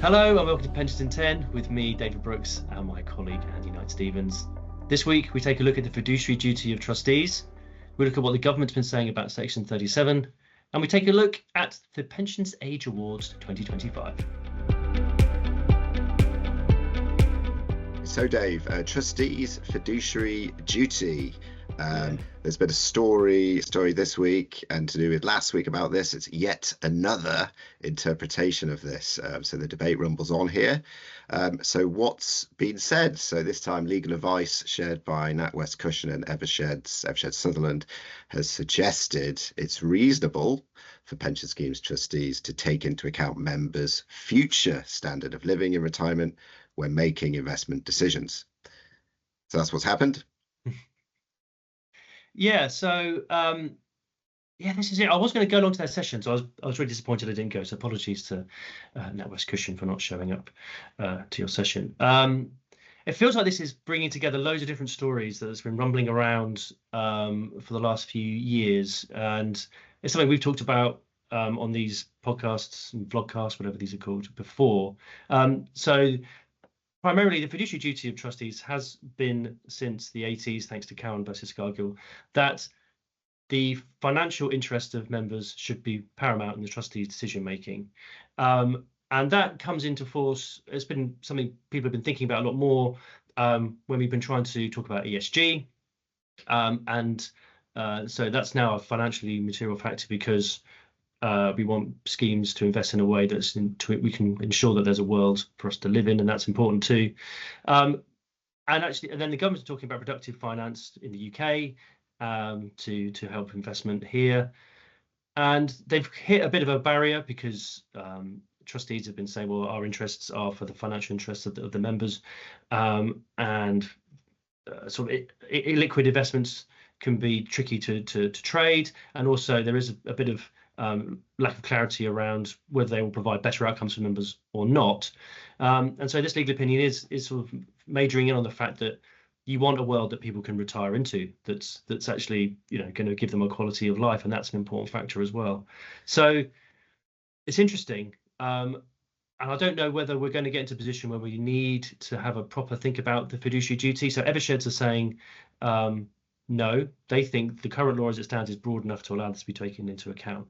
Hello and welcome to Pensions in 10 with me, David Brooks, and my colleague, Andy Knight-Stevens. This week, we take a look at the fiduciary duty of trustees. We look at what the government's been saying about Section 37, and we take a look at the Pensions Age Awards 2025. So, Dave, trustees fiduciary duty. There's been a story this week and to do with last week about this. It's yet another interpretation of this. So the debate rumbles on here. So what's been said? So this time, legal advice shared by NatWest Cushon and Eversheds Sutherland has suggested it's reasonable for pension schemes trustees to take into account members' future standard of living in retirement when making investment decisions. So that's what's happened. Yeah, so this is it. I was going to go along to that session, so I was really disappointed I didn't go. So apologies to NatWest Cushon for not showing up to your session. It feels like this is bringing together loads of different stories that's been rumbling around for the last few years, and it's something we've talked about on these podcasts and vlogcasts, whatever these are called, before. So primarily, the fiduciary duty of trustees has been since the 80s, thanks to Cowan versus Scargill, that the financial interest of members should be paramount in the trustees' decision making. And that comes into force. It's been something people have been thinking about a lot more when we've been trying to talk about ESG. So that's now a financially material factor because we want schemes to invest in a way that's we can ensure that there's a world for us to live in, and that's important too. And then the government's talking about productive finance in the UK to help investment here, and they've hit a bit of a barrier because trustees have been saying, well, our interests are for the financial interests of the members, and sort of illiquid investments can be tricky to trade, and also there is a bit of lack of clarity around whether they will provide better outcomes for members or not. And so this legal opinion is sort of majoring in on the fact that you want a world that people can retire into that's actually going to give them a quality of life, and that's an important factor as well. So it's interesting. And I don't know whether we're going to get into a position where we need to have a proper think about the fiduciary duty. So Eversheds are saying no, they think the current law as it stands is broad enough to allow this to be taken into account.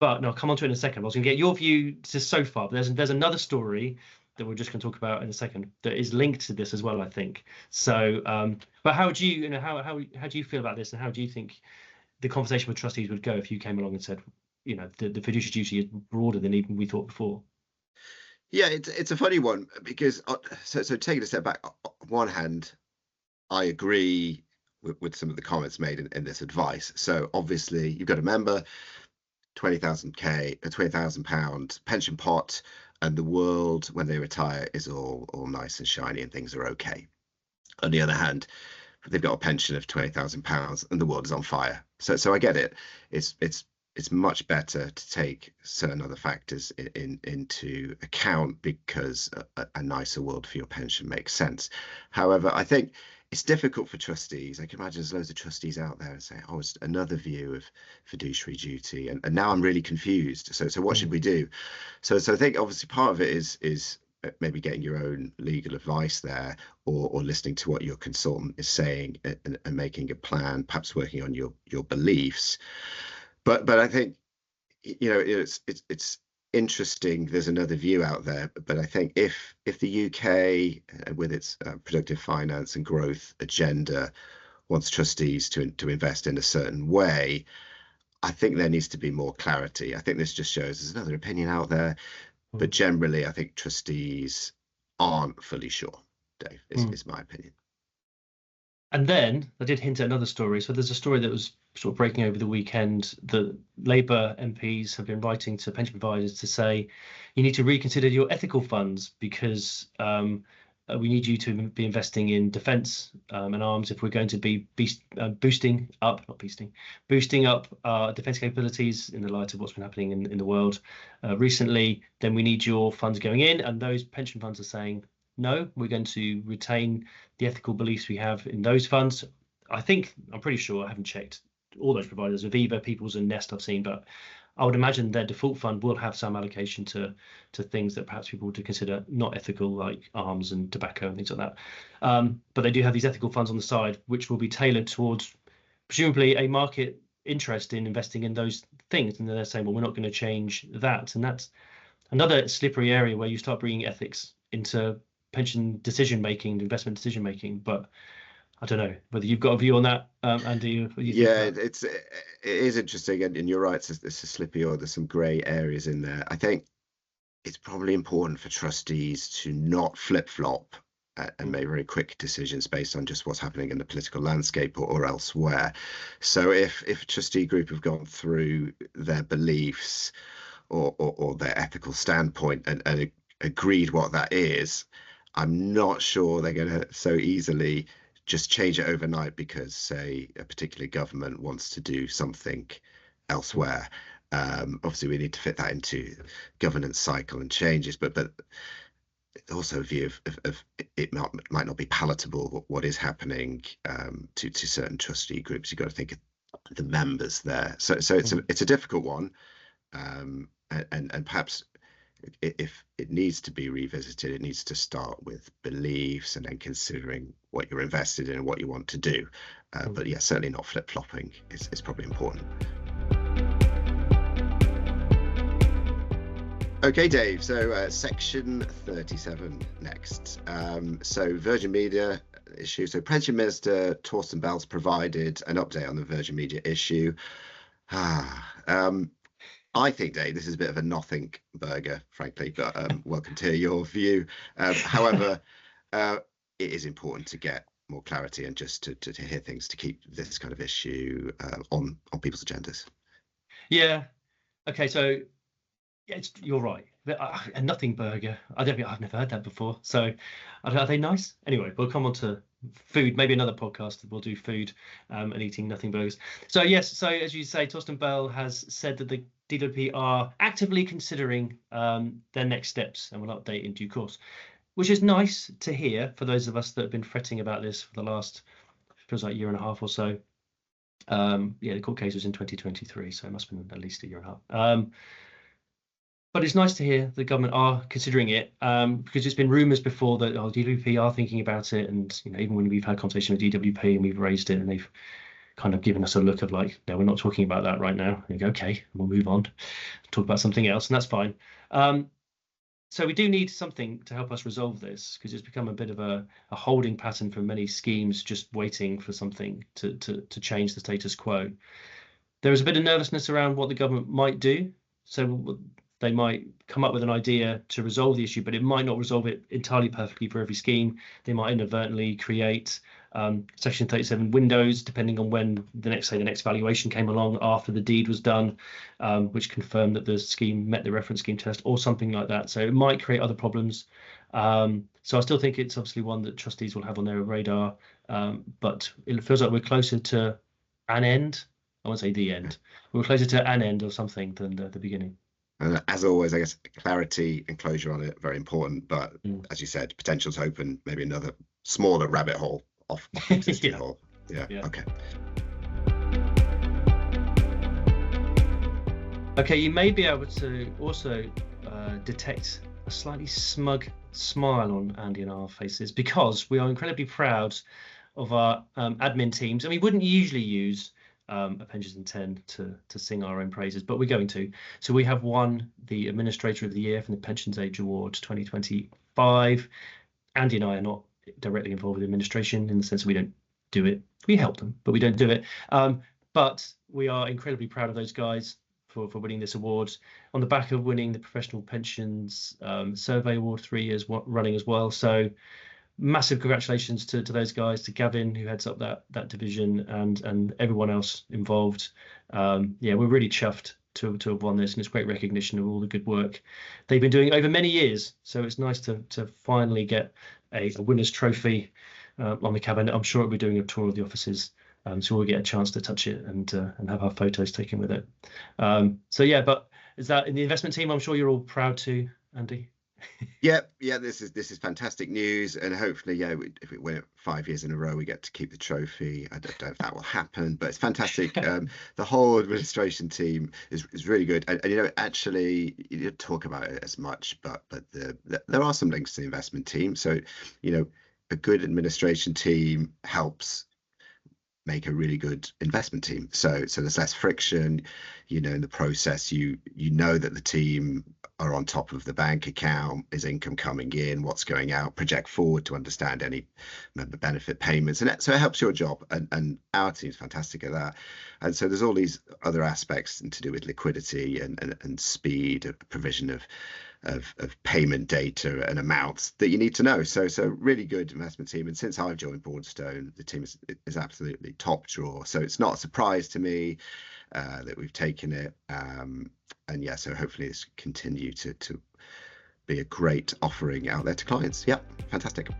But no, I'll come on to it in a second. I was going to get your view just so far, but there's another story that we're just going to talk about in a second that is linked to this as well, I think. So, but how do how do you feel about this, and how do you think the conversation with trustees would go if you came along and said, the fiduciary duty is broader than even we thought before? Yeah, it's a funny one because so taking a step back, on one hand, I agree with some of the comments made in this advice. So obviously you've got a member, £20,000 pension pot, and the world when they retire is all nice and shiny and things are okay. On the other hand, they've got a pension of £20,000 and the world is on fire. So I get it. It's much better to take certain other factors into account because a nicer world for your pension makes sense. However, I think it's difficult for trustees. I can imagine there's loads of trustees out there and say, oh, it's another view of fiduciary duty. And now I'm really confused. So what should we do? So I think obviously part of it is maybe getting your own legal advice there or listening to what your consultant is saying and making a plan, perhaps working on your beliefs. But I think, it's interesting. There's another view out there, but I think if the UK, with its productive finance and growth agenda, wants trustees to invest in a certain way, I think there needs to be more clarity. I think this just shows there's another opinion out there, but generally, I think trustees aren't fully sure. Dave, is my opinion. And then I did hint at another story. So there's a story that was sort of breaking over the weekend that Labour MPs have been writing to pension providers to say, you need to reconsider your ethical funds because we need you to be investing in defence and arms if we're going to be boosting up our defence capabilities in the light of what's been happening in the world recently. Then we need your funds going in, and those pension funds are saying, no, we're going to retain the ethical beliefs we have in those funds. I'm pretty sure, I haven't checked all those providers, Aviva, People's and Nest I've seen, but I would imagine their default fund will have some allocation to things that perhaps people would consider not ethical, like arms and tobacco and things like that. But they do have these ethical funds on the side, which will be tailored towards presumably a market interest in investing in those things. And then they're saying, well, we're not going to change that. And that's another slippery area where you start bringing ethics into pension decision making, investment decision making. But I don't know whether you've got a view on that, Andy. Yeah, it is interesting, and you're right. It's a slippery, or there's some grey areas in there. I think it's probably important for trustees to not flip flop and make very quick decisions based on just what's happening in the political landscape or elsewhere. So if a trustee group have gone through their beliefs or their ethical standpoint and agreed what that is, I'm not sure they're going to so easily just change it overnight because, say, a particular government wants to do something elsewhere. Obviously, we need to fit that into governance cycle and changes, but also a view of it might not be palatable what is happening to certain trustee groups. You've got to think of the members there. So it's a difficult one, and perhaps if it needs to be revisited, it needs to start with beliefs and then considering what you're invested in and what you want to do. But yeah, certainly not flip-flopping is probably important. Okay, Dave, so section 37 next. So Virgin Media issue. So Pension Minister Torsten Bell's provided an update on the Virgin Media issue. I think, Dave, this is a bit of a nothing burger, frankly, but welcome to your view. However, it is important to get more clarity and just to hear things to keep this kind of issue on people's agendas. Yeah. Okay. So you're right. A nothing burger. I've never heard that before. So are they nice? Anyway, we'll come on to food. Maybe another podcast we'll do food and eating nothing burgers. So yes. So as you say, Torsten Bell has said that the DWP are actively considering their next steps and will update in due course, which is nice to hear for those of us that have been fretting about this for the last, feels like, year and a half or so. The court case was in 2023, so it must have been at least a year and a half. But it's nice to hear the government are considering it, because it's been rumours before that DWP are thinking about it, and even when we've had conversation with DWP and we've raised it, and they've kind of given us a look of like, no, we're not talking about that right now. And you go, okay, we'll move on, talk about something else, and that's fine. So we do need something to help us resolve this, because it's become a bit of a holding pattern for many schemes, just waiting for something to change the status quo. There is a bit of nervousness around what the government might do. So they might come up with an idea to resolve the issue, but it might not resolve it entirely perfectly for every scheme. They might inadvertently create Section 37 windows, depending on when the next valuation came along after the deed was done, which confirmed that the scheme met the reference scheme test or something like that. So it might create other problems. So I still think it's obviously one that trustees will have on their radar, but it feels like we're closer to an end. I won't say the end. We're closer to an end or something than the beginning. And as always, I guess clarity and closure on it, very important. But as you said, potential to open maybe another smaller rabbit hole off the existing hole. Yeah. Okay. Okay, you may be able to also detect a slightly smug smile on Andy and our faces, because we are incredibly proud of our admin teams, and we wouldn't usually use a Pensions in 10 to sing our own praises, but we're going to. So we have won the Administrator of the Year from the Pensions Age Awards 2025. Andy and I are not directly involved with administration in the sense that we don't do it. We help them, but we don't do it. But we are incredibly proud of those guys for winning this award, on the back of winning the Professional Pensions Survey Award 3 years running as well. So massive congratulations to those guys, to Gavin, who heads up that division, and everyone else involved. We're really chuffed to have won this, and it's great recognition of all the good work they've been doing over many years. So it's nice to finally get a winner's trophy on the cabinet. I'm sure we'll be doing a tour of the offices, so we'll get a chance to touch it and have our photos taken with it. But is that in the investment team? I'm sure you're all proud too, Andy. Yeah, this is fantastic news, and hopefully, if we win it 5 years in a row, we get to keep the trophy. I don't know if that will happen, but it's fantastic. The whole administration team is really good, and actually, you didn't talk about it as much, but there are some links to the investment team. So, a good administration team helps make a really good investment team. So there's less friction, in the process. You know that the team are on top of the bank account, is income coming in, what's going out, project forward to understand any member benefit payments, and so it helps your job. And our team's fantastic at that. And so there's all these other aspects to do with liquidity and speed of provision of payment data and amounts that you need to know. So really good investment team. And since I've joined Broadstone, the team is absolutely top drawer. So it's not a surprise to me that we've taken it. So hopefully this continue to be a great offering out there to clients. Yeah, fantastic.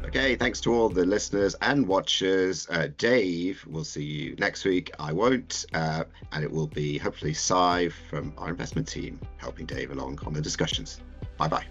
Okay, thanks to all the listeners and watchers. Dave, we'll see you next week. I won't, and it will be hopefully Cy from our investment team helping Dave along on the discussions. Bye-bye.